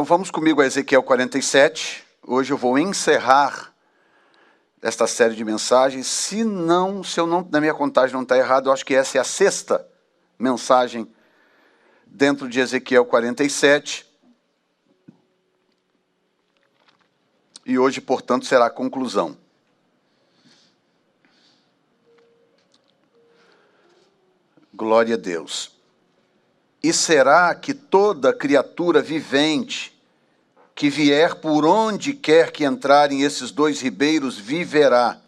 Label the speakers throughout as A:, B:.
A: Então vamos comigo a Ezequiel 47. Hoje eu vou encerrar esta série de mensagens. Se eu não, na minha contagem não está errado, eu acho que essa é a sexta mensagem dentro de Ezequiel 47. E hoje, portanto, será a conclusão. Glória a Deus. E será que toda criatura vivente que vier por onde quer que entrarem esses dois ribeiros viverá,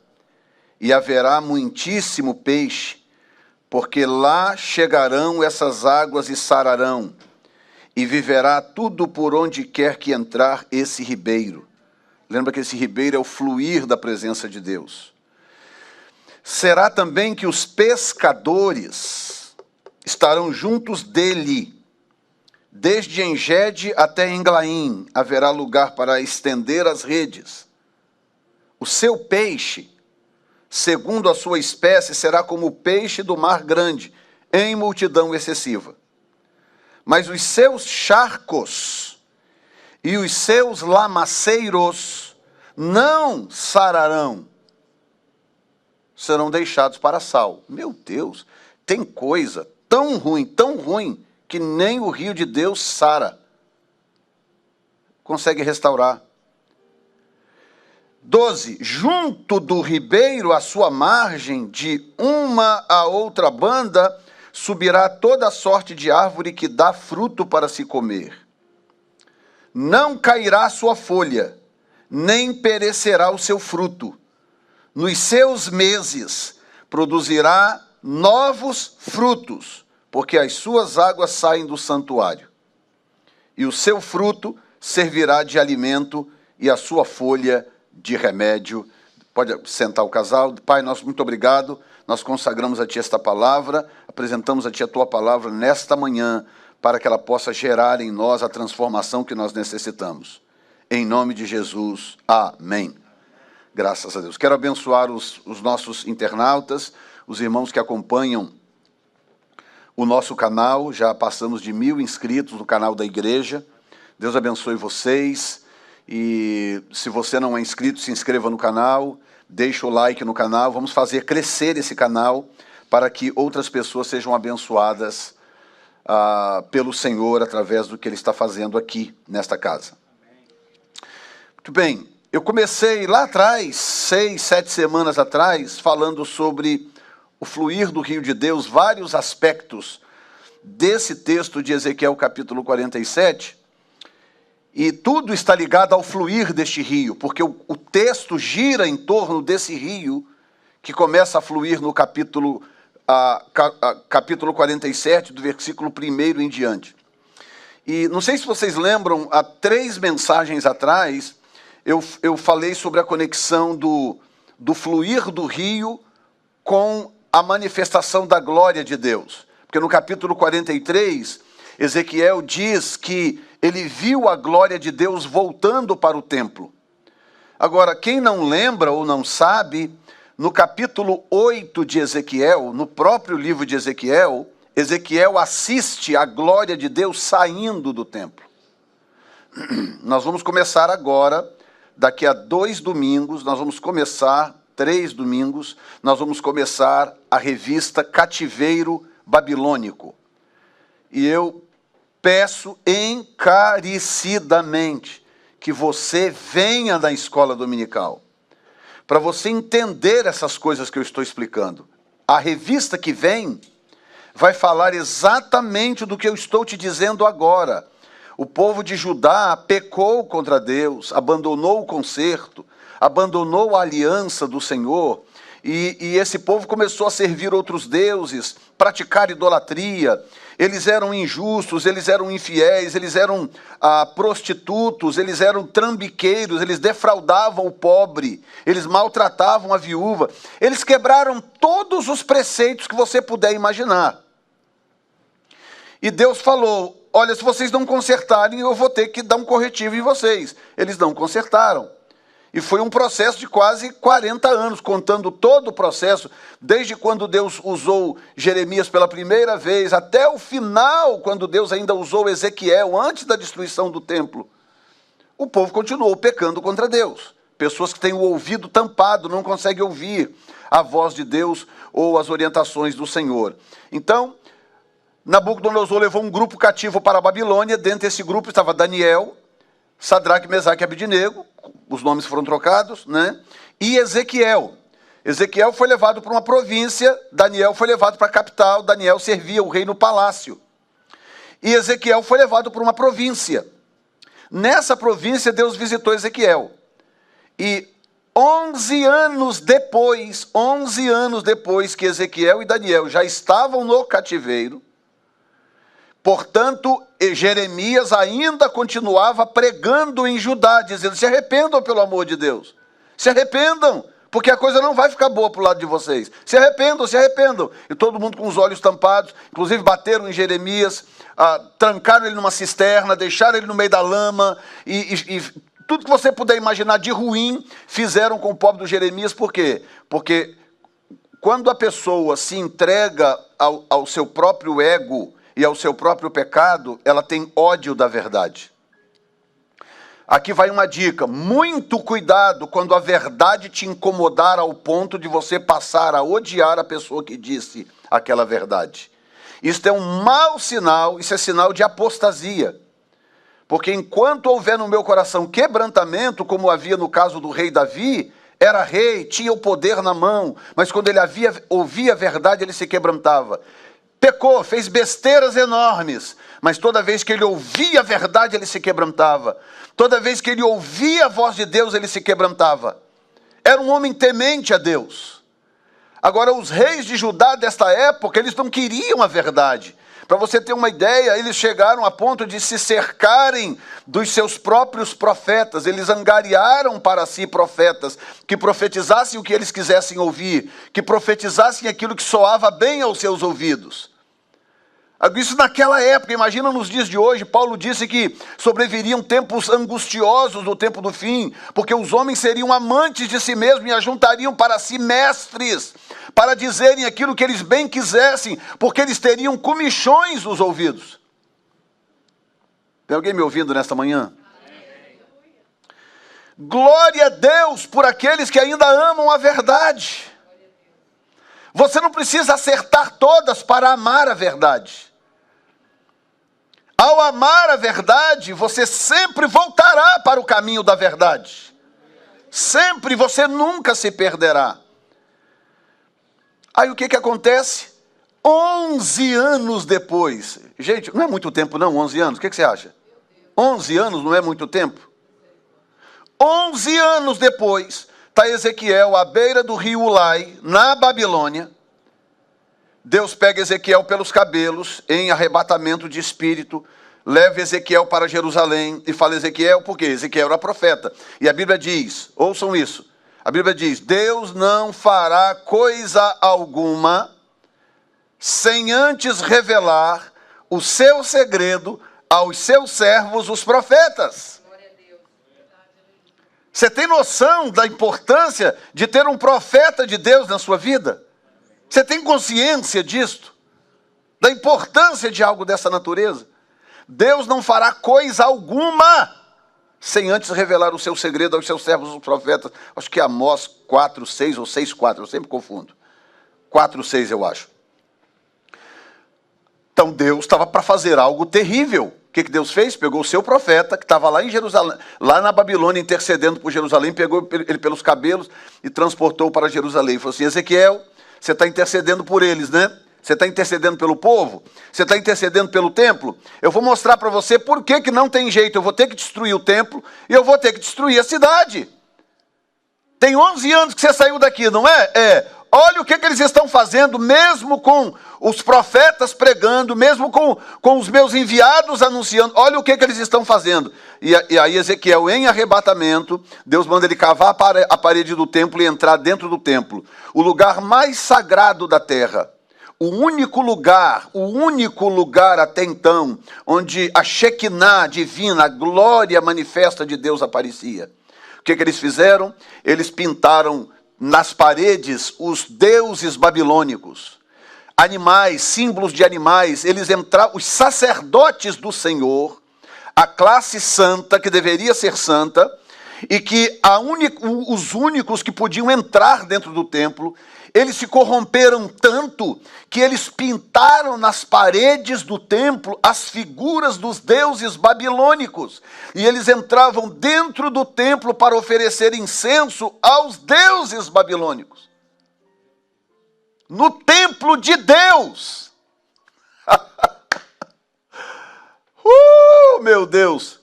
A: e haverá muitíssimo peixe, porque lá chegarão essas águas e sararão, e viverá tudo por onde quer que entrar esse ribeiro. Lembra que esse ribeiro é o fluir da presença de Deus. Será também que os pescadores estarão juntos dele. Desde Engede até Englaim haverá lugar para estender as redes. O seu peixe, segundo a sua espécie, será como o peixe do mar grande, em multidão excessiva. Mas os seus charcos e os seus lamaceiros não sararão, serão deixados para sal. Meu Deus, tem coisa tão ruim, que nem o rio de Deus sara, consegue restaurar. 12, junto do ribeiro, à sua margem, de uma a outra banda, subirá toda sorte de árvore que dá fruto para se comer. Não cairá sua folha, nem perecerá o seu fruto. Nos seus meses produzirá novos frutos, porque as suas águas saem do santuário. E o seu fruto servirá de alimento e a sua folha de remédio. Pode sentar o casal. Pai, nós muito obrigado. Nós consagramos a Ti esta palavra, apresentamos a Ti a Tua palavra nesta manhã, para que ela possa gerar em nós a transformação que nós necessitamos. Em nome de Jesus, amém. Graças a Deus. Quero abençoar os nossos internautas, os irmãos que acompanham o nosso canal. Já passamos de 1000 inscritos no canal da igreja. Deus abençoe vocês. E se você não é inscrito, se inscreva no canal, deixa o like no canal. Vamos fazer crescer esse canal para que outras pessoas sejam abençoadas pelo Senhor através do que Ele está fazendo aqui nesta casa. Muito bem, eu comecei lá atrás, 6, 7 semanas atrás, falando sobre o fluir do rio de Deus, vários aspectos desse texto de Ezequiel capítulo 47, e tudo está ligado ao fluir deste rio, porque o texto gira em torno desse rio, que começa a fluir no capítulo 47, do versículo 1 em diante. E não sei se vocês lembram, há 3 mensagens atrás, eu falei sobre a conexão do fluir do rio com a manifestação da glória de Deus. Porque no capítulo 43, Ezequiel diz que ele viu a glória de Deus voltando para o templo. Agora, quem não lembra ou não sabe, no capítulo 8 de Ezequiel, no próprio livro de Ezequiel, Ezequiel assiste a glória de Deus saindo do templo. Nós vamos começar agora, daqui a 2 domingos, nós vamos começar... 3 domingos, nós vamos começar a revista Cativeiro Babilônico. E eu peço encarecidamente que você venha na escola dominical, para você entender essas coisas que eu estou explicando. A revista que vem vai falar exatamente do que eu estou te dizendo agora. O povo de Judá pecou contra Deus, abandonou o concerto, abandonou a aliança do Senhor, e esse povo começou a servir outros deuses, praticar idolatria. Eles eram injustos, eles eram infiéis, eles eram prostitutos, eles eram trambiqueiros, eles defraudavam o pobre, eles maltratavam a viúva. Eles quebraram todos os preceitos que você puder imaginar. E Deus falou: olha, se vocês não consertarem, eu vou ter que dar um corretivo em vocês. Eles não consertaram. E foi um processo de quase 40 anos, contando todo o processo, desde quando Deus usou Jeremias pela primeira vez, até o final, quando Deus ainda usou Ezequiel, antes da destruição do templo. o povo continuou pecando contra Deus. Pessoas que têm o ouvido tampado, não conseguem ouvir a voz de Deus ou as orientações do Senhor. Então, Nabucodonosor levou um grupo cativo para a Babilônia. Dentro desse grupo estava Daniel, Sadraque, Mesaque e Abednego, os nomes foram trocados, né? E Ezequiel. Ezequiel foi levado para uma província, Daniel foi levado para a capital, Daniel servia o rei no palácio. E Ezequiel foi levado para uma província. Nessa província, Deus visitou Ezequiel. E 11 anos depois que Ezequiel e Daniel já estavam no cativeiro, portanto, Jeremias ainda continuava pregando em Judá, dizendo: se arrependam pelo amor de Deus, se arrependam, porque a coisa não vai ficar boa para o lado de vocês, se arrependam, se arrependam. E todo mundo com os olhos tampados, inclusive bateram em Jeremias, trancaram ele numa cisterna, deixaram ele no meio da lama, e tudo que você puder imaginar de ruim, fizeram com o pobre do Jeremias. Por quê? Porque quando a pessoa se entrega ao seu próprio ego e ao seu próprio pecado, ela tem ódio da verdade. Aqui vai uma dica: muito cuidado quando a verdade te incomodar ao ponto de você passar a odiar a pessoa que disse aquela verdade. Isso é um mau sinal, isso é sinal de apostasia. Porque enquanto houver no meu coração quebrantamento, como havia no caso do rei Davi, era rei, tinha o poder na mão, mas quando ele ouvia a verdade, ele se quebrantava. Pecou, fez besteiras enormes, mas toda vez que ele ouvia a verdade, ele se quebrantava. Toda vez que ele ouvia a voz de Deus, ele se quebrantava. Era um homem temente a Deus. Agora, os reis de Judá desta época, eles não queriam a verdade. Para você ter uma ideia, eles chegaram a ponto de se cercarem dos seus próprios profetas. Eles angariaram para si profetas que profetizassem o que eles quisessem ouvir, que profetizassem aquilo que soava bem aos seus ouvidos. Isso naquela época. Imagina nos dias de hoje. Paulo disse que sobreviriam tempos angustiosos no tempo do fim, porque os homens seriam amantes de si mesmos e ajuntariam para si mestres, para dizerem aquilo que eles bem quisessem, porque eles teriam comichões nos ouvidos. Tem alguém me ouvindo nesta manhã? Glória a Deus por aqueles que ainda amam a verdade. Você não precisa acertar todas para amar a verdade. Ao amar a verdade, você sempre voltará para o caminho da verdade. Sempre, você nunca se perderá. Aí o que acontece? 11 anos depois. Gente, não é muito tempo não, 11 anos. O que você acha? 11 anos não é muito tempo? 11 anos depois, está Ezequiel à beira do rio Ulai, na Babilônia. Deus pega Ezequiel pelos cabelos, em arrebatamento de espírito, leva Ezequiel para Jerusalém e fala: Ezequiel, por quê? Ezequiel era profeta. E a Bíblia diz, ouçam isso, a Bíblia diz: Deus não fará coisa alguma sem antes revelar o seu segredo aos seus servos, os profetas. Você tem noção da importância de ter um profeta de Deus na sua vida? Você tem consciência disto? Da importância de algo dessa natureza? Deus não fará coisa alguma sem antes revelar o seu segredo aos seus servos, os profetas. Acho que é Amós 4:6 ou 6:4, eu sempre confundo. 4:6 eu acho. Então Deus estava para fazer algo terrível. O que Deus fez? Pegou o seu profeta, que estava lá em Jerusalém, lá na Babilônia, intercedendo por Jerusalém, pegou ele pelos cabelos e transportou para Jerusalém. Falou assim: Ezequiel, você está intercedendo por eles, né? Você está intercedendo pelo povo? Você está intercedendo pelo templo? Eu vou mostrar para você por que não tem jeito. Eu vou ter que destruir o templo e eu vou ter que destruir a cidade. Tem 11 anos que você saiu daqui, não é? Olha o que eles estão fazendo, mesmo com os profetas pregando, mesmo com os meus enviados anunciando. Olha o que eles estão fazendo. E aí Ezequiel, em arrebatamento, Deus manda ele cavar a parede do templo e entrar dentro do templo. O lugar mais sagrado da terra. O único lugar até então, onde a Shekinah divina, a glória manifesta de Deus aparecia. O que eles fizeram? Eles pintaram nas paredes os deuses babilônicos, animais, símbolos de animais. Eles entraram, os sacerdotes do Senhor a classe santa, que deveria ser santa, e que os únicos que podiam entrar dentro do templo, eles se corromperam tanto que eles pintaram nas paredes do templo as figuras dos deuses babilônicos. E eles entravam dentro do templo para oferecer incenso aos deuses babilônicos. No templo de Deus. Meu Deus.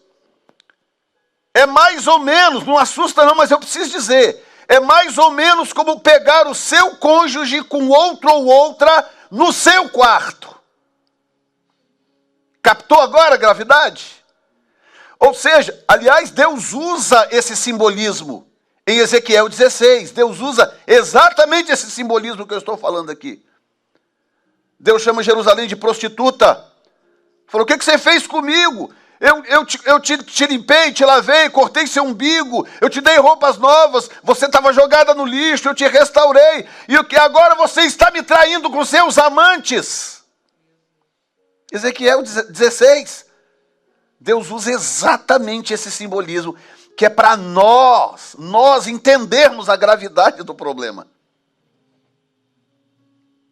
A: É mais ou menos, não assusta não, mas eu preciso dizer, é mais ou menos como pegar o seu cônjuge com outro ou outra no seu quarto. Captou agora a gravidade? Ou seja, aliás, Deus usa esse simbolismo em Ezequiel 16. Deus usa exatamente esse simbolismo que eu estou falando aqui. Deus chama Jerusalém de prostituta. Falou, o que você fez comigo? Eu te limpei, te lavei, cortei seu umbigo, eu te dei roupas novas, você estava jogada no lixo, eu te restaurei, e o que agora você está me traindo com seus amantes. Ezequiel 16. Deus usa exatamente esse simbolismo, que é para nós entendermos a gravidade do problema.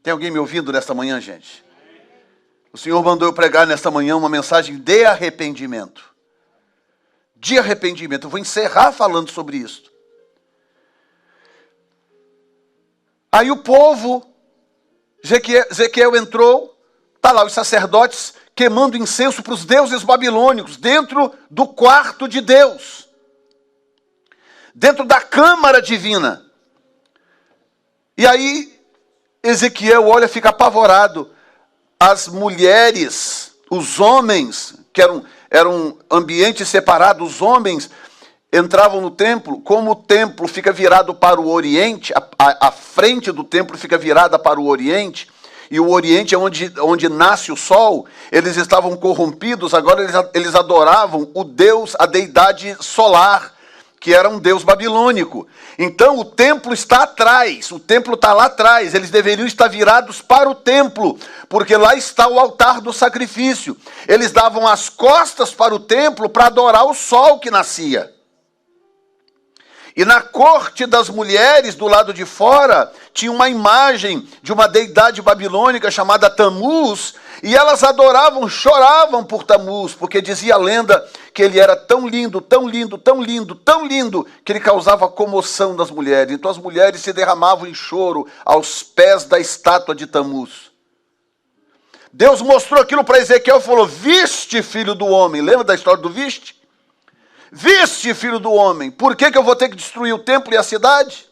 A: Tem alguém me ouvindo nesta manhã, gente? O Senhor mandou eu pregar nesta manhã uma mensagem de arrependimento. De arrependimento. Eu vou encerrar falando sobre isso. Aí o povo, Ezequiel entrou, está lá os sacerdotes queimando incenso para os deuses babilônicos, dentro do quarto de Deus. Dentro da câmara divina. E aí, Ezequiel olha, fica apavorado. As mulheres, os homens, que eram um ambiente separado, os homens entravam no templo, como o templo fica virado para o oriente, a frente do templo fica virada para o oriente, e o oriente é onde nasce o sol, eles estavam corrompidos, agora eles adoravam o deus, a deidade solar, que era um deus babilônico. Então o templo está atrás, o templo está lá atrás, eles deveriam estar virados para o templo, porque lá está o altar do sacrifício. Eles davam as costas para o templo para adorar o sol que nascia. E na corte das mulheres, do lado de fora, tinha uma imagem de uma deidade babilônica chamada Tamuz, e elas adoravam, choravam por Tamuz, porque dizia a lenda que ele era tão lindo, tão lindo, tão lindo, tão lindo, que ele causava comoção das mulheres. Então as mulheres se derramavam em choro aos pés da estátua de Tamuz. Deus mostrou aquilo para Ezequiel e falou, viste, filho do homem. Lembra da história do viste? Viste, filho do homem, por que eu vou ter que destruir o templo e a cidade?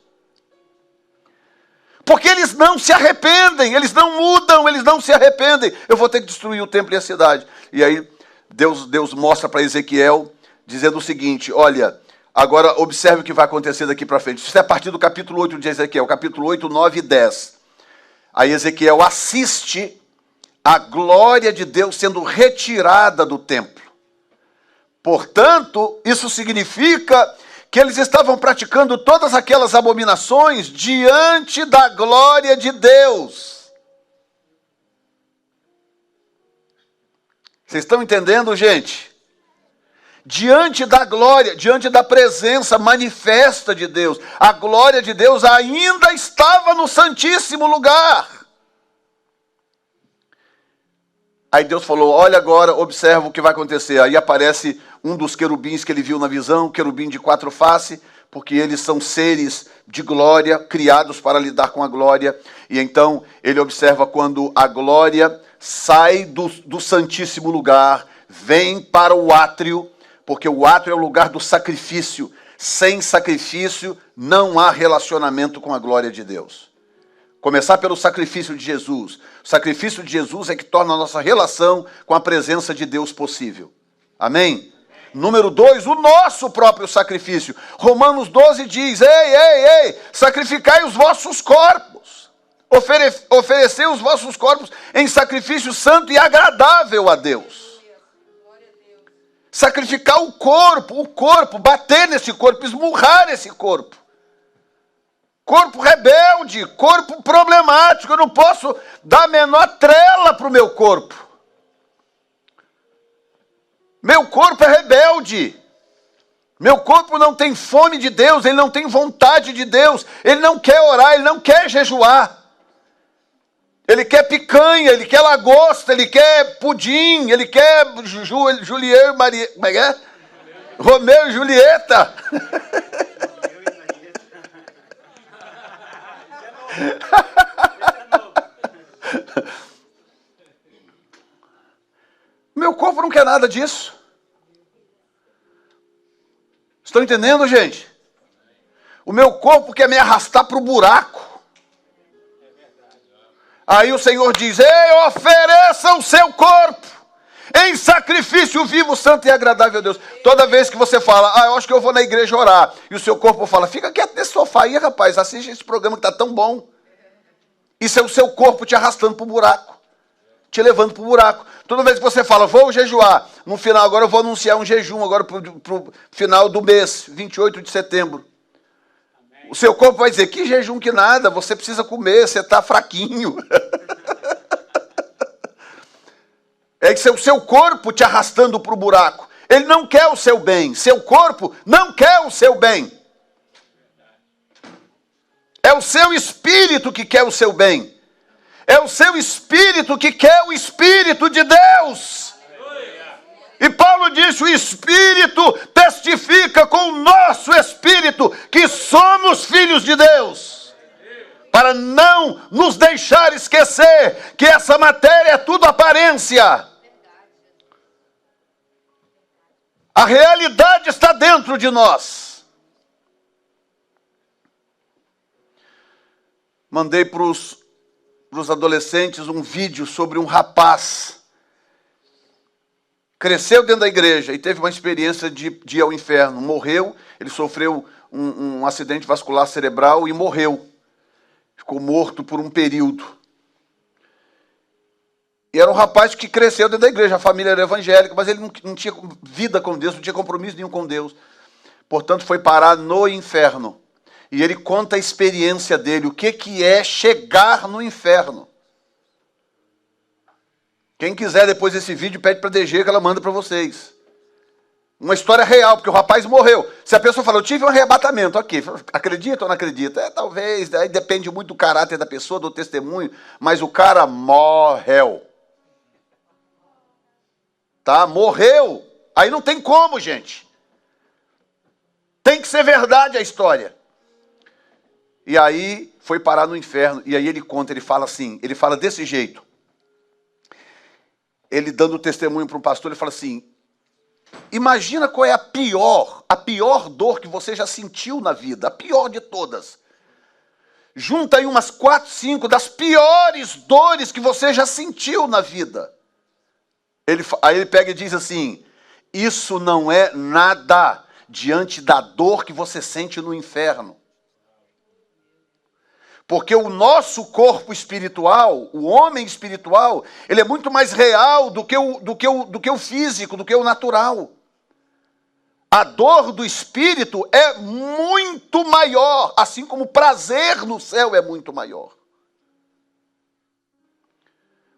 A: Porque eles não se arrependem, eles não mudam, eles não se arrependem. Eu vou ter que destruir o templo e a cidade. E aí Deus mostra para Ezequiel, dizendo o seguinte, olha, agora observe o que vai acontecer daqui para frente. Isso é a partir do capítulo 8 de Ezequiel, capítulo 8, 9 e 10. Aí Ezequiel assiste a glória de Deus sendo retirada do templo. Portanto, isso significa que eles estavam praticando todas aquelas abominações diante da glória de Deus. Vocês estão entendendo, gente? Diante da glória, diante da presença manifesta de Deus. A glória de Deus ainda estava no Santíssimo Lugar. Aí Deus falou, olha agora, observa o que vai acontecer. Aí aparece um dos querubins que ele viu na visão, querubim de 4 faces, porque eles são seres de glória, criados para lidar com a glória. E então ele observa quando a glória sai do Santíssimo Lugar, vem para o átrio, porque o átrio é o lugar do sacrifício. Sem sacrifício não há relacionamento com a glória de Deus. Começar pelo sacrifício de Jesus. O sacrifício de Jesus é que torna a nossa relação com a presença de Deus possível. Amém? Número 2, o nosso próprio sacrifício. Romanos 12 diz, ei, sacrificai os vossos corpos. Oferecei os vossos corpos em sacrifício santo e agradável a Deus. Sacrificar o corpo, bater nesse corpo, esmurrar esse corpo. Corpo rebelde, corpo problemático, eu não posso dar a menor trela para o meu corpo. Meu corpo é rebelde. Meu corpo não tem fome de Deus, ele não tem vontade de Deus, ele não quer orar, ele não quer jejuar. Ele quer picanha, ele quer lagosta, ele quer pudim, ele quer Julieta e Maria. Como é que é? Romeu e Julieta. Meu corpo não quer nada disso. Estão entendendo, gente? O meu corpo quer me arrastar para o buraco. Aí o Senhor diz: ei, ofereça o seu corpo em sacrifício vivo, santo e agradável a Deus. Toda vez que você fala, eu acho que eu vou na igreja orar, e o seu corpo fala, fica quieto nesse sofá aí, rapaz, assiste esse programa que está tão bom. Isso é o seu corpo te arrastando para o buraco, te levando para o buraco. Toda vez que você fala, vou jejuar, no final agora eu vou anunciar um jejum, agora para o final do mês, 28 de setembro. O seu corpo vai dizer, que jejum que nada, você precisa comer, você está fraquinho. É que o seu corpo te arrastando para o buraco. Ele não quer o seu bem, seu corpo não quer o seu bem. É o seu espírito que quer o seu bem. É o seu espírito que quer o Espírito de Deus. E Paulo disse, o Espírito testifica com o nosso Espírito que somos filhos de Deus. Para não nos deixar esquecer que essa matéria é tudo aparência. A realidade está dentro de nós. Mandei para os adolescentes um vídeo sobre um rapaz. Cresceu dentro da igreja e teve uma experiência de ir ao inferno. Morreu, ele sofreu um acidente vascular cerebral e morreu. Ficou morto por um período. E era um rapaz que cresceu dentro da igreja, a família era evangélica, mas ele não tinha vida com Deus, não tinha compromisso nenhum com Deus. Portanto, foi parar no inferno. E ele conta a experiência dele, o que é chegar no inferno. Quem quiser depois desse vídeo, pede para a DG que ela manda para vocês. Uma história real, porque o rapaz morreu. Se a pessoa fala, eu tive um arrebatamento, ok, acredita ou não acredita? Talvez, aí depende muito do caráter da pessoa, do testemunho, mas o cara morreu. Tá? Morreu. Aí não tem como, gente. Tem que ser verdade a história. E aí foi parar no inferno. E aí ele conta, ele fala assim, ele fala desse jeito. Ele dando testemunho para um pastor, ele fala assim, imagina qual é a pior dor que você já sentiu na vida, a pior de todas. Junta aí umas 4, 5 das piores dores que você já sentiu na vida. Aí ele pega e diz assim, isso não é nada diante da dor que você sente no inferno. Porque o nosso corpo espiritual, o homem espiritual, ele é muito mais real do que o físico, do que o natural. A dor do espírito é muito maior, assim como o prazer no céu é muito maior.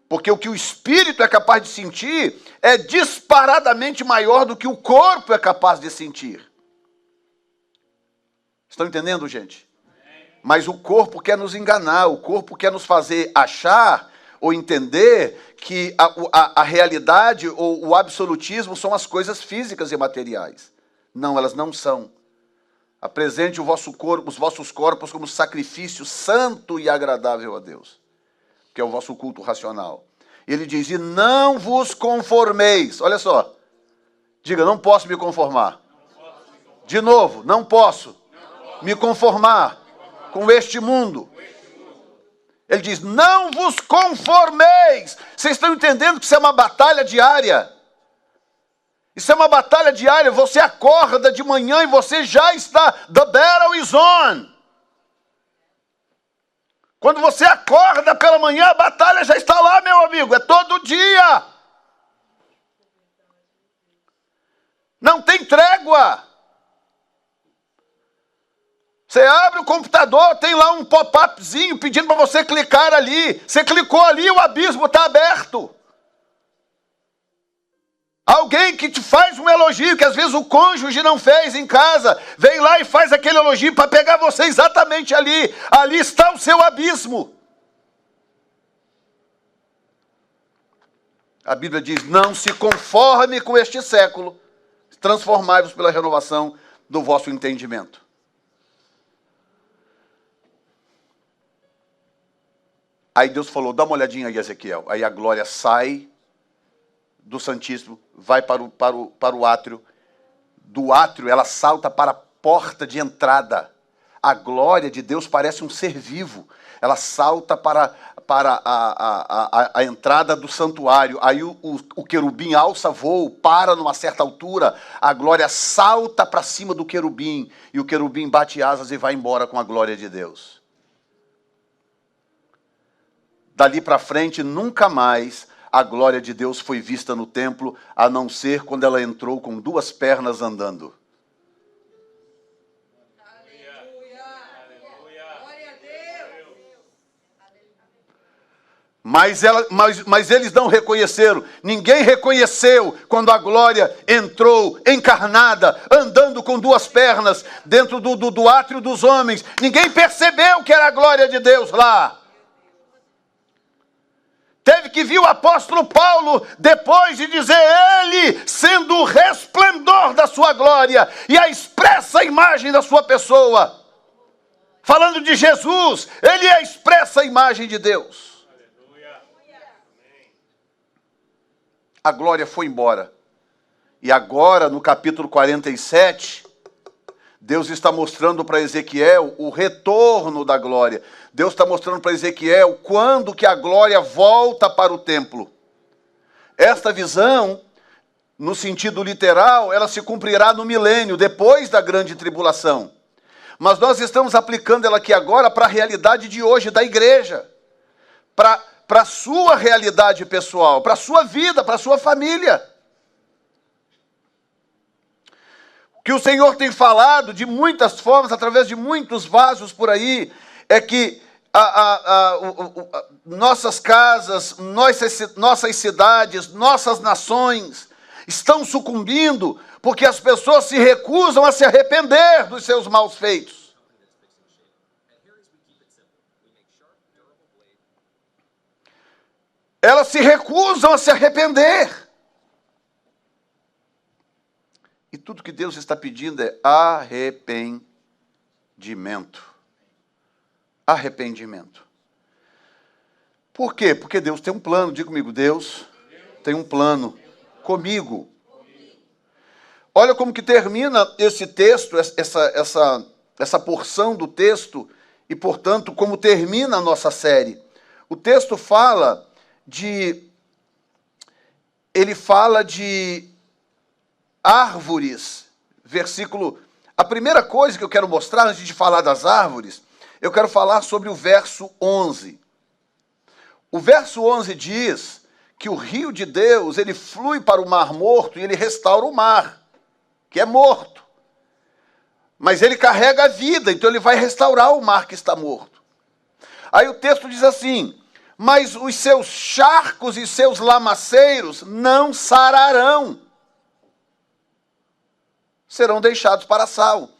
A: Porque o que o espírito é capaz de sentir é disparadamente maior do que o corpo é capaz de sentir. Estão entendendo, gente? Mas o corpo quer nos enganar, o corpo quer nos fazer achar ou entender que a realidade ou o absolutismo são as coisas físicas e materiais. Não, elas não são. Apresente o vosso corpo, os vossos corpos como sacrifício santo e agradável a Deus, que é o vosso culto racional. Ele diz, e não vos conformeis. Olha só, diga, não posso me conformar. De novo, não posso me conformar com este mundo. Ele diz, não vos conformeis. Vocês estão entendendo que isso é uma batalha diária? Isso é uma batalha diária. Você acorda de manhã e você já está, the battle is on. Quando você acorda pela manhã, a batalha já está lá, meu amigo. É todo dia. Não tem trégua. Você abre o computador, tem lá um pop-upzinho pedindo para você clicar ali. Você clicou ali, o abismo está aberto. Alguém que te faz um elogio que às vezes o cônjuge não fez em casa, vem lá e faz aquele elogio para pegar você exatamente ali. Ali está o seu abismo. A Bíblia diz, não se conforme com este século, transformai-vos pela renovação do vosso entendimento. Aí Deus falou, dá uma olhadinha aí, Ezequiel. Aí a glória sai do Santíssimo, vai para o átrio. Do átrio ela salta para a porta de entrada. A glória de Deus parece um ser vivo. Ela salta para a entrada do santuário. Aí o querubim alça voo, para numa certa altura. A glória salta para cima do querubim. E o querubim bate asas e vai embora com a glória de Deus. Dali para frente, nunca mais a glória de Deus foi vista no templo, a não ser quando ela entrou com 2 pernas andando. Mas eles não reconheceram. Ninguém reconheceu quando a glória entrou encarnada, andando com 2 pernas, dentro do átrio dos homens. Ninguém percebeu que era a glória de Deus lá. Teve que vir o apóstolo Paulo, depois de dizer, ele, sendo o resplendor da sua glória e a expressa imagem da sua pessoa. Falando de Jesus, ele é a expressa imagem de Deus. A glória foi embora. E agora, no capítulo 47, Deus está mostrando para Ezequiel o retorno da glória. Deus está mostrando para Ezequiel quando que a glória volta para o templo. Esta visão, no sentido literal, ela se cumprirá no milênio, depois da grande tribulação. Mas nós estamos aplicando ela aqui agora para a realidade de hoje, da igreja. Para a sua realidade pessoal, para a sua vida, para a sua família. O que o Senhor tem falado de muitas formas, através de muitos vasos por aí, é que nossas casas, nossas cidades, nossas nações estão sucumbindo porque as pessoas se recusam a se arrepender dos seus maus feitos. Elas se recusam a se arrepender. E tudo que Deus está pedindo é arrependimento. Arrependimento. Por quê? Porque Deus tem um plano. Diga comigo, Deus tem um plano comigo. Olha como que termina esse texto, essa porção do texto, e, portanto, como termina a nossa série. O texto fala ele fala de árvores, versículo... A primeira coisa que eu quero mostrar, antes de falar das árvores, eu quero falar sobre o verso 11. O verso 11 diz que o rio de Deus, ele flui para o mar morto e ele restaura o mar, que é morto. Mas ele carrega a vida, então ele vai restaurar o mar que está morto. Aí o texto diz assim, mas os seus charcos e seus lamaceiros não sararão. Serão deixados para sal.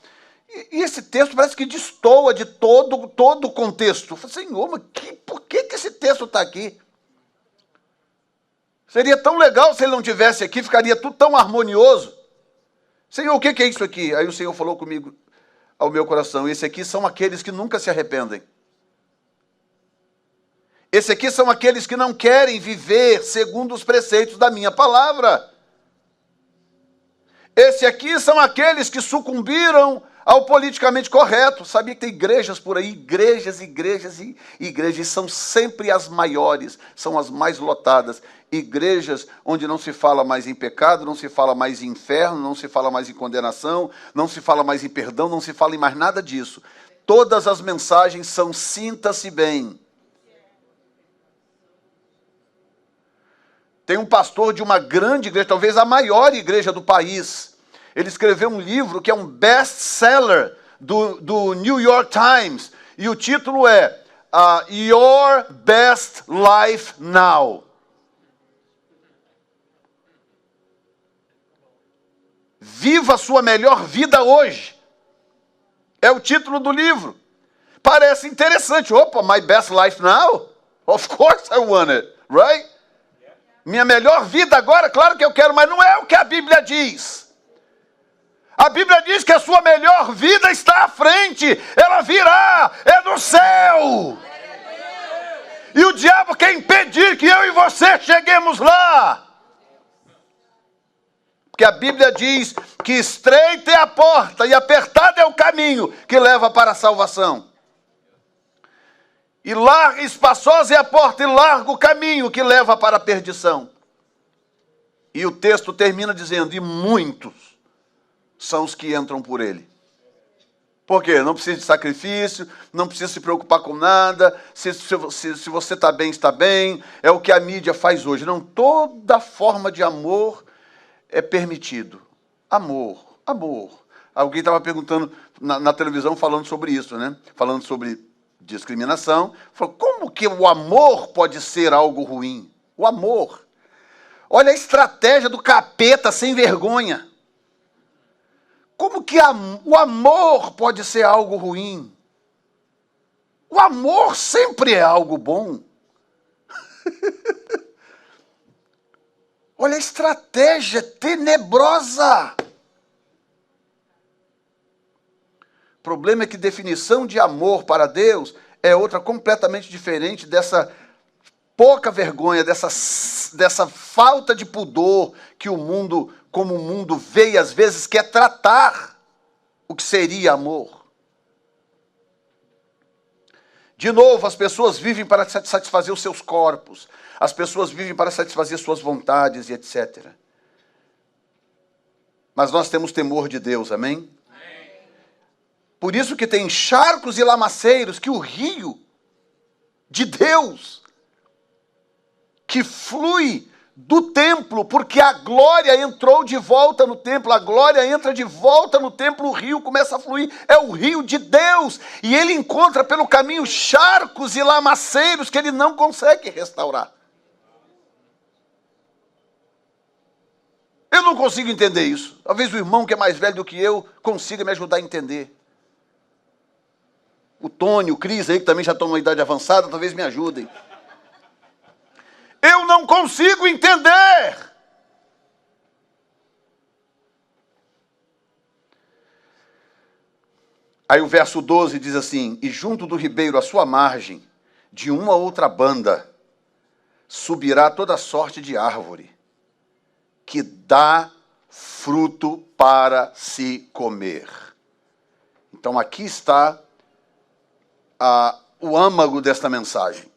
A: E esse texto parece que destoa de todo o contexto. Eu falei, Senhor, mas por que esse texto está aqui? Seria tão legal se ele não tivesse aqui, ficaria tudo tão harmonioso. Senhor, o que é isso aqui? Aí o Senhor falou comigo, ao meu coração, esse aqui são aqueles que nunca se arrependem. Esse aqui são aqueles que não querem viver segundo os preceitos da minha palavra. Esse aqui são aqueles que sucumbiram ao politicamente correto. Sabia que tem igrejas por aí, igrejas, e são sempre as maiores, são as mais lotadas. Igrejas onde não se fala mais em pecado, não se fala mais em inferno, não se fala mais em condenação, não se fala mais em perdão, não se fala em mais nada disso. Todas as mensagens são sinta-se bem. Tem um pastor de uma grande igreja, talvez a maior igreja do país. Ele escreveu um livro que é um best-seller do New York Times. E o título é Your Best Life Now. Viva a sua melhor vida hoje. É o título do livro. Parece interessante. Opa, my best life now? Of course I want it, right? Minha melhor vida agora, claro que eu quero, mas não é o que a Bíblia diz. A Bíblia diz que a sua melhor vida está à frente. Ela virá, é no céu. E o diabo quer impedir que eu e você cheguemos lá. Porque a Bíblia diz que estreita é a porta e apertado é o caminho que leva para a salvação. E larga, espaçosa é a porta e largo o caminho que leva para a perdição. E o texto termina dizendo, e muitos são os que entram por ele. Por quê? Não precisa de sacrifício, não precisa se preocupar com nada, se você está bem, está bem, é o que a mídia faz hoje. Não, toda forma de amor é permitido. Amor. Alguém estava perguntando na televisão falando sobre isso, né? Falando sobre discriminação. Falou, como que o amor pode ser algo ruim? O amor. Olha a estratégia do capeta sem vergonha. Como que o amor pode ser algo ruim? O amor sempre é algo bom. Olha a estratégia tenebrosa. O problema é que definição de amor para Deus é outra completamente diferente dessa pouca vergonha, dessa falta de pudor que o mundo, como o mundo vê e às vezes quer tratar o que seria amor. De novo, as pessoas vivem para satisfazer os seus corpos, as pessoas vivem para satisfazer suas vontades e etc. Mas nós temos temor de Deus, amém? Por isso que tem charcos e lamaceiros que o rio de Deus, que flui do templo, porque a glória entrou de volta no templo, a glória entra de volta no templo, o rio começa a fluir, é o rio de Deus, e ele encontra pelo caminho charcos e lamaceiros que ele não consegue restaurar. Eu não consigo entender isso. Talvez o irmão que é mais velho do que eu consiga me ajudar a entender. O Tony, o Cris aí, que também já estão numa idade avançada, talvez me ajudem. Eu não consigo entender. Aí o verso 12 diz assim, e junto do ribeiro à sua margem, de uma outra banda, subirá toda sorte de árvore, que dá fruto para se comer. Então aqui está o âmago desta mensagem.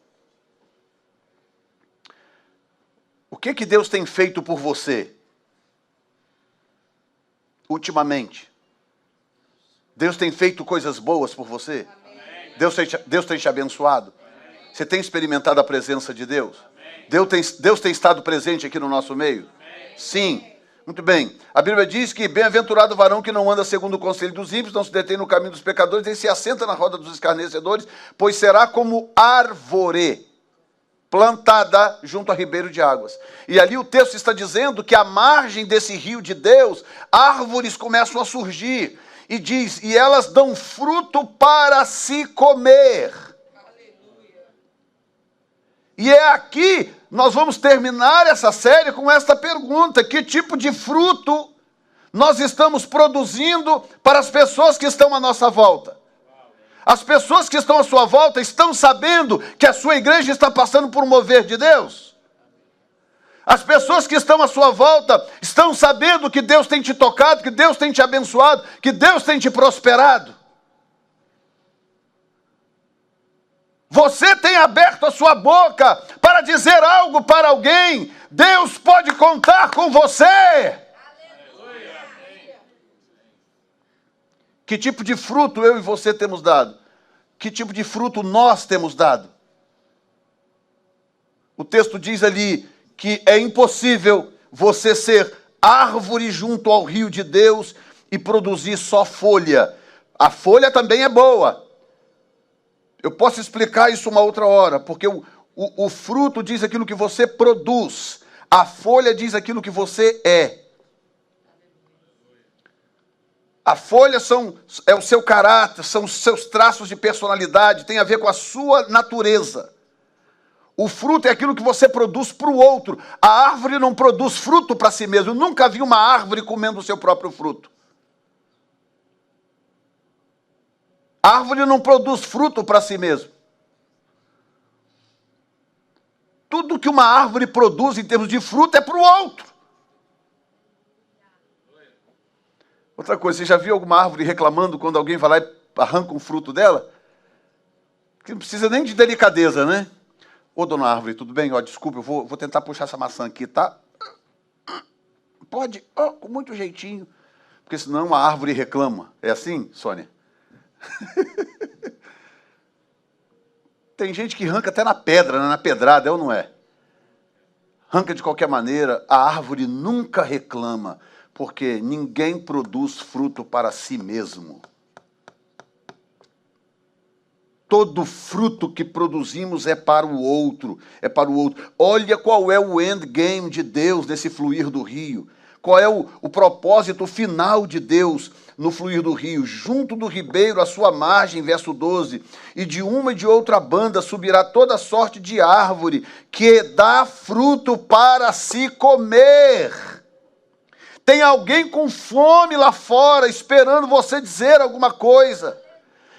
A: O que Deus tem feito por você ultimamente? Deus tem feito coisas boas por você? Deus tem te abençoado? Amém. Você tem experimentado a presença de Deus? Deus tem estado presente aqui no nosso meio? Amém. Sim. Muito bem. A Bíblia diz que bem-aventurado o varão que não anda segundo o conselho dos ímpios, não se detém no caminho dos pecadores, nem se assenta na roda dos escarnecedores, pois será como árvore plantada junto a ribeiro de águas. E ali o texto está dizendo que à margem desse rio de Deus, árvores começam a surgir. E diz, e elas dão fruto para se comer. Aleluia. E é aqui, nós vamos terminar essa série com esta pergunta, que tipo de fruto nós estamos produzindo para as pessoas que estão à nossa volta? As pessoas que estão à sua volta estão sabendo que a sua igreja está passando por um mover de Deus? As pessoas que estão à sua volta estão sabendo que Deus tem te tocado, que Deus tem te abençoado, que Deus tem te prosperado? Você tem aberto a sua boca para dizer algo para alguém? Deus pode contar com você. Aleluia. Que tipo de fruto eu e você temos dado? Que tipo de fruto nós temos dado? O texto diz ali que é impossível você ser árvore junto ao rio de Deus e produzir só folha. A folha também é boa. Eu posso explicar isso uma outra hora, porque o fruto diz aquilo que você produz. A folha diz aquilo que você é. A folha é o seu caráter, são os seus traços de personalidade, tem a ver com a sua natureza. O fruto é aquilo que você produz para o outro. A árvore não produz fruto para si mesmo. Eu nunca vi uma árvore comendo o seu próprio fruto. A árvore não produz fruto para si mesmo. Tudo que uma árvore produz em termos de fruto é para o outro. Outra coisa, você já viu alguma árvore reclamando quando alguém vai lá e arranca um fruto dela? Que não precisa nem de delicadeza, né? Ô, dona árvore, tudo bem? Ó, desculpa, eu vou tentar puxar essa maçã aqui, tá? Pode? Ó, com muito jeitinho. Porque senão a árvore reclama. É assim, Sônia? Tem gente que arranca até na pedra, né? Na pedrada, é ou não é? Arranca de qualquer maneira, a árvore nunca reclama, porque ninguém produz fruto para si mesmo. Todo fruto que produzimos é para o outro, é para o outro. Olha qual é o endgame de Deus nesse fluir do rio. Qual é o propósito final de Deus no fluir do rio? Junto do ribeiro, à sua margem, verso 12, e de uma e de outra banda subirá toda sorte de árvore que dá fruto para se comer. Tem alguém com fome lá fora, esperando você dizer alguma coisa.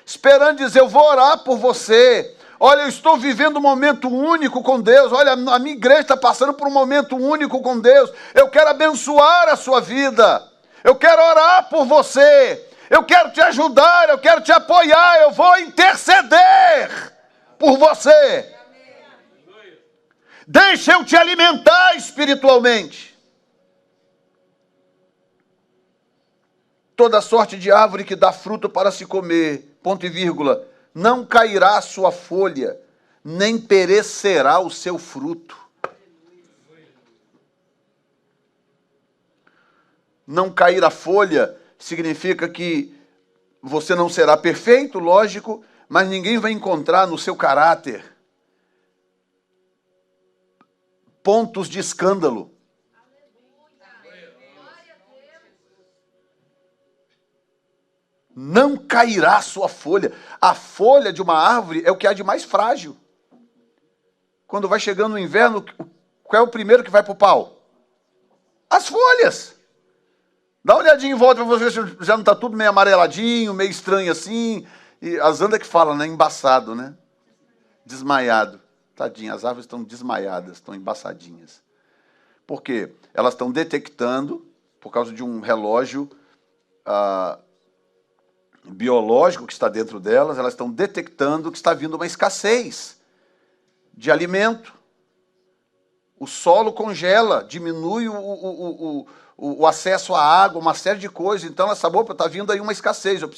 A: Esperando dizer, eu vou orar por você. Olha, eu estou vivendo um momento único com Deus. Olha, a minha igreja está passando por um momento único com Deus. Eu quero abençoar a sua vida. Eu quero orar por você. Eu quero te ajudar, eu quero te apoiar. Eu vou interceder por você. Deixa eu te alimentar espiritualmente. Toda sorte de árvore que dá fruto para se comer, ponto e vírgula, não cairá a sua folha, nem perecerá o seu fruto. Não cair a folha significa que você não será perfeito, lógico, mas ninguém vai encontrar no seu caráter pontos de escândalo. Não cairá a sua folha. A folha de uma árvore é o que há de mais frágil. Quando vai chegando o inverno, qual é o primeiro que vai para o pau? As folhas. Dá uma olhadinha em volta para você ver se já não está tudo meio amareladinho, meio estranho assim. E a Zanda que fala, né? Embaçado, né? Desmaiado. Tadinha, as árvores estão desmaiadas, estão embaçadinhas. Por quê? Elas estão detectando, por causa de um relógio biológico que está dentro delas, elas estão detectando que está vindo uma escassez de alimento. O solo congela, diminui o acesso à água, uma série de coisas. Então, ela sabe, opa, está vindo aí uma escassez, eu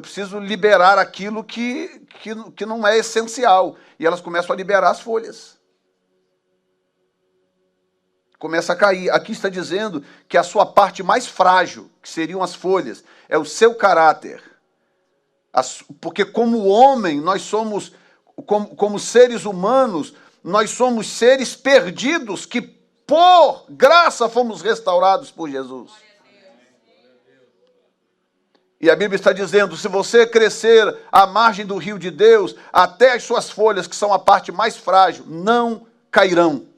A: preciso liberar aquilo que não é essencial. E elas começam a liberar as folhas. Começa a cair. Aqui está dizendo que a sua parte mais frágil, que seriam as folhas, é o seu caráter. Porque como homem, nós somos, como seres humanos, nós somos seres perdidos que, por graça, fomos restaurados por Jesus. E a Bíblia está dizendo, se você crescer à margem do rio de Deus, até as suas folhas, que são a parte mais frágil, não cairão.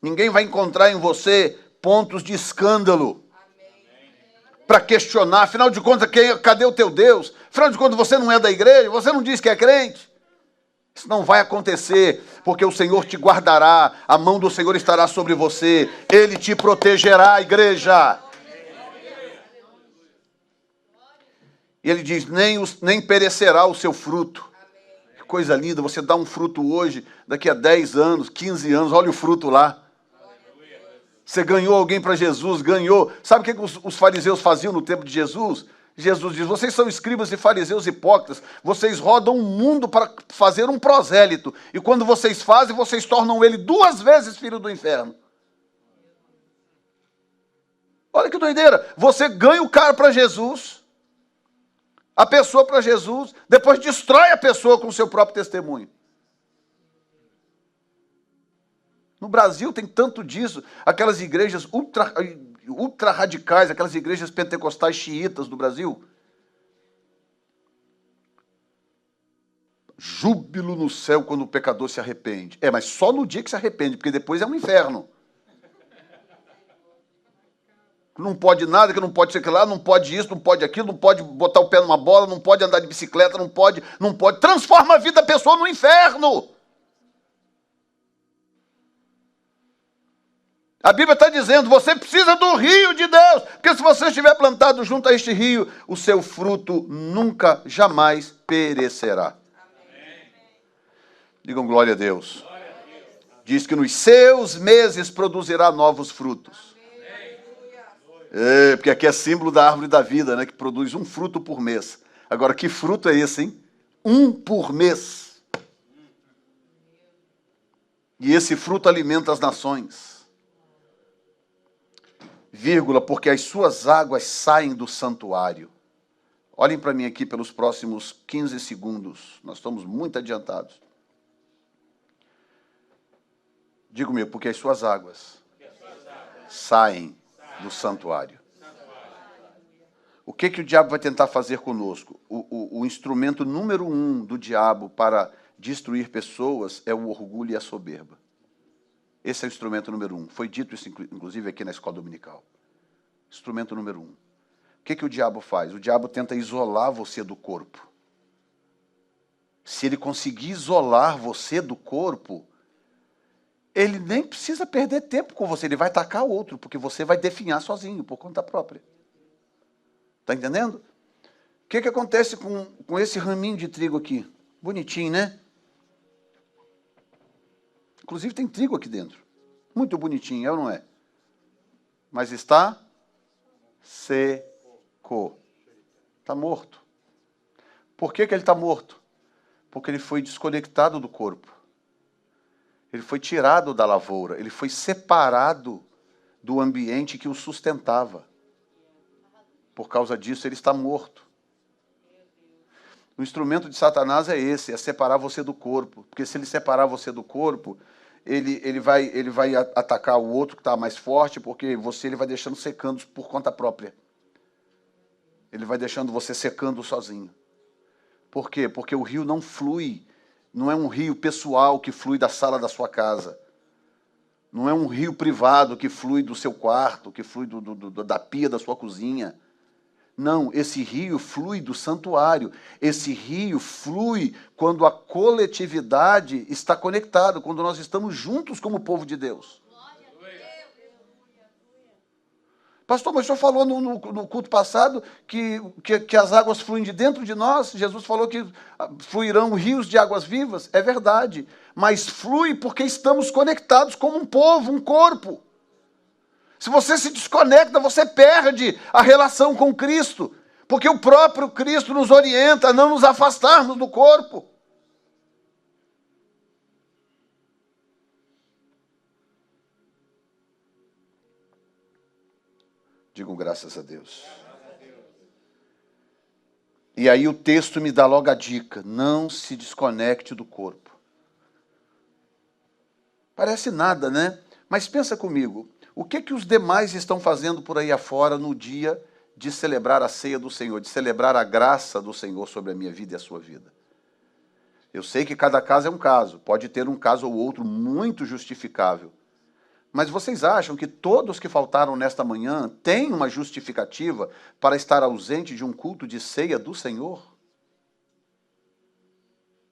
A: Ninguém vai encontrar em você pontos de escândalo para questionar. Afinal de contas, cadê o teu Deus? Afinal de contas, você não é da igreja, você não diz que é crente. Isso não vai acontecer, porque o Senhor te guardará, a mão do Senhor estará sobre você, Ele te protegerá, igreja. E Ele diz, nem perecerá o seu fruto. Que coisa linda, você dá um fruto hoje, daqui a 10 anos, 15 anos, olha o fruto lá. Você ganhou alguém para Jesus, ganhou. Sabe o que os fariseus faziam no tempo de Jesus? Jesus diz, vocês são escribas e fariseus hipócritas, vocês rodam o mundo para fazer um prosélito, e quando vocês fazem, vocês tornam ele 2 vezes filho do inferno. Olha que doideira, você ganha o cara para Jesus, a pessoa para Jesus, depois destrói a pessoa com o seu próprio testemunho. No Brasil tem tanto disso, aquelas igrejas ultra radicais, aquelas igrejas pentecostais xiitas do Brasil. Júbilo no céu quando o pecador se arrepende. Mas só no dia que se arrepende, porque depois é um inferno. Não pode nada, que não pode ser lá, não pode isso, não pode aquilo, não pode botar o pé numa bola, não pode andar de bicicleta, não pode. Transforma a vida da pessoa no inferno. A Bíblia está dizendo, você precisa do rio de Deus, porque se você estiver plantado junto a este rio, o seu fruto nunca, jamais perecerá. Amém. Digam glória a Deus. Glória a Deus. Diz que nos seus meses produzirá novos frutos. Porque aqui é símbolo da árvore da vida, né, que produz um fruto por mês. Agora, que fruto é esse, hein? Um por mês. E esse fruto alimenta as nações. Vírgula, porque as suas águas saem do santuário. Olhem para mim aqui pelos próximos 15 segundos. Nós estamos muito adiantados. Diga comigo, porque as suas águas saem do santuário. O que o diabo vai tentar fazer conosco? O instrumento número 1 do diabo para destruir pessoas é o orgulho e a soberba. Esse é o instrumento número 1. Foi dito isso, inclusive, aqui na escola dominical. Instrumento número 1. O que o diabo faz? O diabo tenta isolar você do corpo. Se ele conseguir isolar você do corpo, ele nem precisa perder tempo com você, ele vai atacar outro, porque você vai definhar sozinho, por conta própria. Está entendendo? O que acontece com esse raminho de trigo aqui? Bonitinho, né? Inclusive tem trigo aqui dentro. Muito bonitinho, é ou não é? Mas está seco. Está morto. Por que ele está morto? Porque ele foi desconectado do corpo. Ele foi tirado da lavoura, ele foi separado do ambiente que o sustentava. Por causa disso, ele está morto. O instrumento de Satanás é esse, é separar você do corpo. Porque se ele separar você do corpo, ele vai atacar o outro que está mais forte, porque ele vai deixando secando por conta própria. Ele vai deixando você secando sozinho. Por quê? Porque o rio não flui. Não é um rio pessoal que flui da sala da sua casa. Não é um rio privado que flui do seu quarto, que flui da pia da sua cozinha. Não, esse rio flui do santuário. Esse rio flui quando a coletividade está conectada, quando nós estamos juntos como povo de Deus. Pastor, mas o senhor falou no culto passado que as águas fluem de dentro de nós. Jesus falou que fluirão rios de águas vivas. É verdade, mas flui porque estamos conectados como um povo, um corpo. Se você se desconecta, você perde a relação com Cristo, porque o próprio Cristo nos orienta a não nos afastarmos do corpo. Digo graças a Deus. E aí o texto me dá logo a dica: não se desconecte do corpo. Parece nada, né? Mas pensa comigo, o que os demais estão fazendo por aí afora no dia de celebrar a ceia do Senhor, de celebrar a graça do Senhor sobre a minha vida e a sua vida? Eu sei que cada caso é um caso, pode ter um caso ou outro muito justificável. Mas vocês acham que todos que faltaram nesta manhã têm uma justificativa para estar ausente de um culto de ceia do Senhor?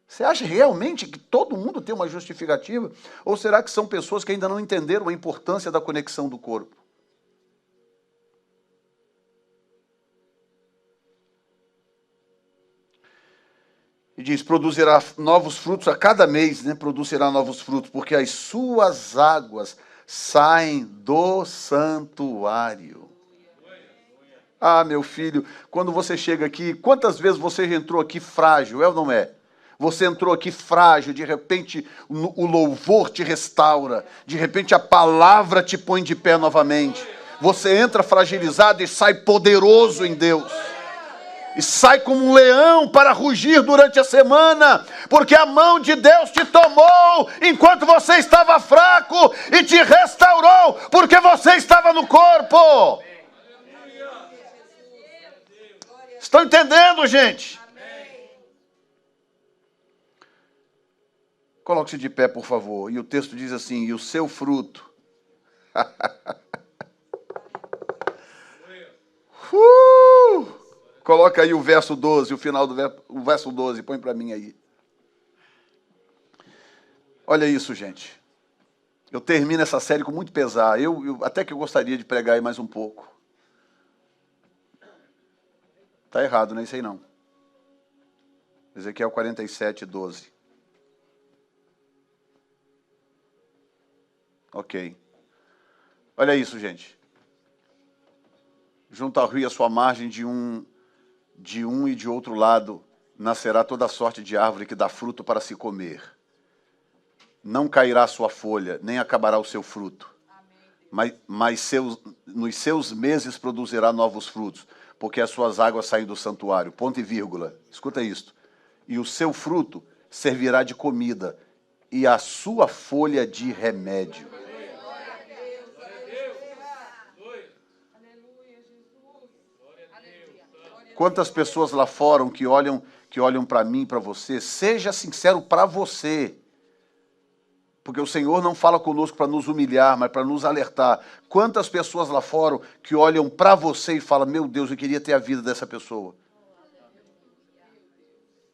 A: Você acha realmente que todo mundo tem uma justificativa? Ou será que são pessoas que ainda não entenderam a importância da conexão do corpo? E diz, produzirá novos frutos a cada mês, né? Produzirá novos frutos, porque as suas águas saem do santuário. Ah, meu filho, quando você chega aqui, quantas vezes você já entrou aqui frágil, é ou não é? Você entrou aqui frágil, de repente o louvor te restaura, de repente a palavra te põe de pé novamente. Você entra fragilizado e sai poderoso em Deus. E sai como um leão para rugir durante a semana, porque a mão de Deus te tomou enquanto você estava fraco e te restaurou, porque você estava no corpo. Estão entendendo, gente? Coloque-se de pé, por favor. E o texto diz assim: e o seu fruto. Coloca aí o verso 12, o final do verso 12, põe para mim aí. Olha isso, gente. Eu termino essa série com muito pesar. Até que eu gostaria de pregar aí mais um pouco. Está errado, não é isso aí não. Ezequiel 47, 12. Ok. Olha isso, gente. Junto ao rio e a sua margem, de um e de outro lado, nascerá toda sorte de árvore que dá fruto para se comer. Não cairá a sua folha, nem acabará o seu fruto. Mas nos seus meses produzirá novos frutos, porque as suas águas saem do santuário. Ponto e vírgula. Escuta isto. E o seu fruto servirá de comida, e a sua folha de remédio. Quantas pessoas lá fora que olham para mim, para você, seja sincero para você. Porque o Senhor não fala conosco para nos humilhar, mas para nos alertar. Quantas pessoas lá fora que olham para você e falam: meu Deus, eu queria ter a vida dessa pessoa.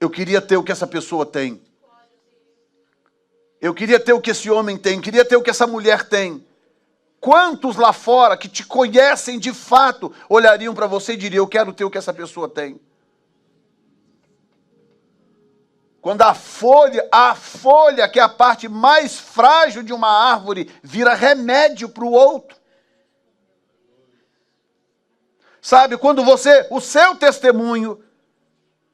A: Eu queria ter o que essa pessoa tem. Eu queria ter o que esse homem tem, queria ter o que essa mulher tem. Quantos lá fora que te conhecem de fato olhariam para você e diriam: eu quero ter o que essa pessoa tem? Quando a folha, que é a parte mais frágil de uma árvore, vira remédio para o outro. Sabe, quando o seu testemunho,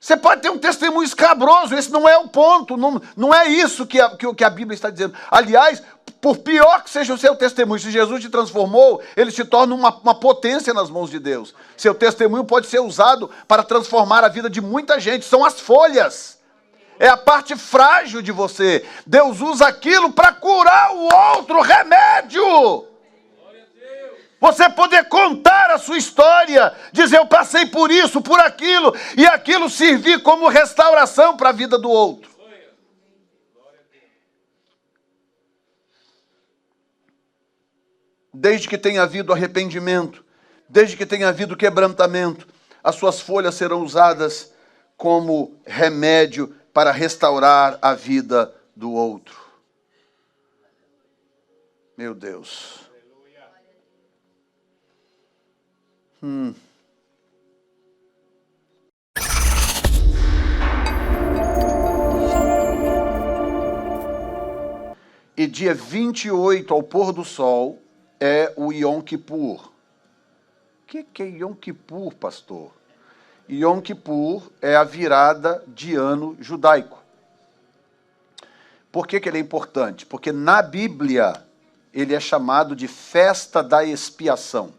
A: você pode ter um testemunho escabroso, esse não é o ponto, não é isso que a Bíblia está dizendo. Aliás, por pior que seja o seu testemunho, se Jesus te transformou, ele se torna uma potência nas mãos de Deus. Seu testemunho pode ser usado para transformar a vida de muita gente, são as folhas. É a parte frágil de você. Deus usa aquilo para curar o outro, remédio. Você poder contar a sua história, dizer: eu passei por isso, por aquilo, e aquilo servir como restauração para a vida do outro. Desde que tenha havido arrependimento, desde que tenha havido quebrantamento, as suas folhas serão usadas como remédio para restaurar a vida do outro. Meu Deus. E dia 28, ao pôr do sol, é o Yom Kippur. O que é Yom Kippur, pastor? Yom Kippur é a virada de ano judaico. Por que ele é importante? Porque na Bíblia ele é chamado de festa da expiação.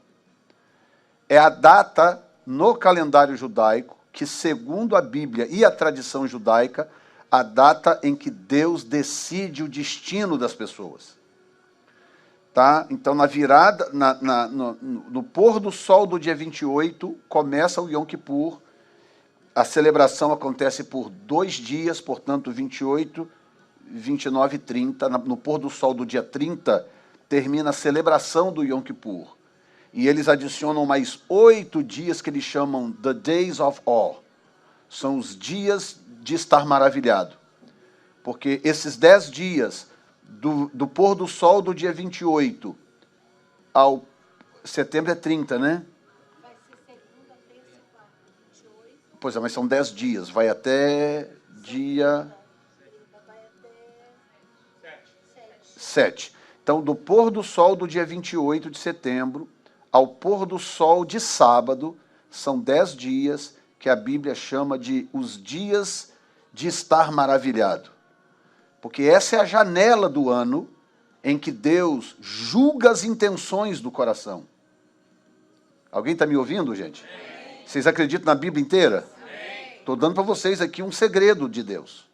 A: É a data no calendário judaico que, segundo a Bíblia e a tradição judaica, a data em que Deus decide o destino das pessoas. Tá? Então, na virada, no pôr do sol do dia 28, começa o Yom Kippur. A celebração acontece por 2 dias, portanto, 28, 29 e 30. No pôr do sol do dia 30, termina a celebração do Yom Kippur. E eles adicionam mais 8 dias que eles chamam The Days of Awe. São os dias de estar maravilhado. Porque esses 10 dias, do pôr do sol do dia 28 ao setembro é 30, né? Vai ser segunda, terça e quarta, 28. Pois é, mas são 10 dias, vai até dia 7. Então, do pôr do sol do dia 28 de setembro ao pôr do sol de sábado, são 10 dias que a Bíblia chama de os dias de estar maravilhado. Porque essa é a janela do ano em que Deus julga as intenções do coração. Alguém está me ouvindo, gente? Vocês acreditam na Bíblia inteira? Estou dando para vocês aqui um segredo de Deus.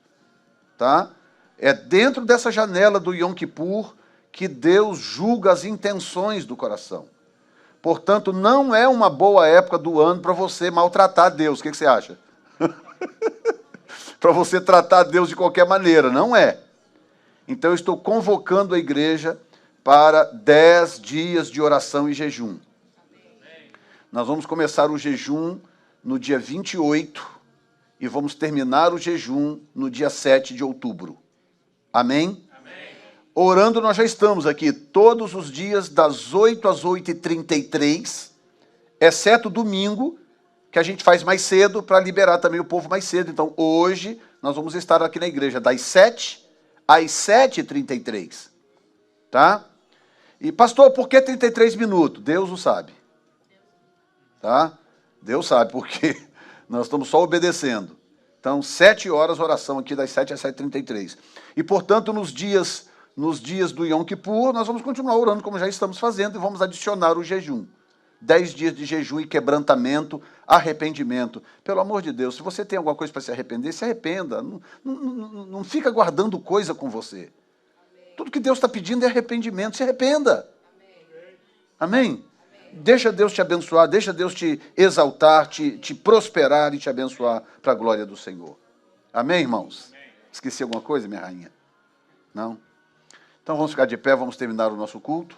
A: Tá? É dentro dessa janela do Yom Kippur que Deus julga as intenções do coração. Portanto, não é uma boa época do ano para você maltratar Deus. O que você acha? Para você tratar Deus de qualquer maneira. Não é. Então, eu estou convocando a igreja para 10 dias de oração e jejum. Nós vamos começar o jejum no dia 28 e vamos terminar o jejum no dia 7 de outubro. Amém? Amém. Orando, nós já estamos aqui todos os dias das 8 às 8h33, exceto domingo, que a gente faz mais cedo para liberar também o povo mais cedo. Então, hoje, nós vamos estar aqui na igreja das 7 às 7h33. Tá? E, pastor, por que 33 minutos? Deus o sabe. Tá? Deus sabe, porque nós estamos só obedecendo. Então, 7 horas, oração aqui das 7 às 7h33. E, portanto, nos dias do Yom Kippur, nós vamos continuar orando como já estamos fazendo e vamos adicionar o jejum. 10 dias de jejum e quebrantamento, arrependimento. Pelo amor de Deus, se você tem alguma coisa para se arrepender, se arrependa. Não fica guardando coisa com você. Tudo que Deus está pedindo é arrependimento. Se arrependa. Amém? Deixa Deus te abençoar, deixa Deus te exaltar, te prosperar e te abençoar para a glória do Senhor. Amém, irmãos? Amém. Esqueci alguma coisa, minha rainha? Não? Então vamos ficar de pé, vamos terminar o nosso culto.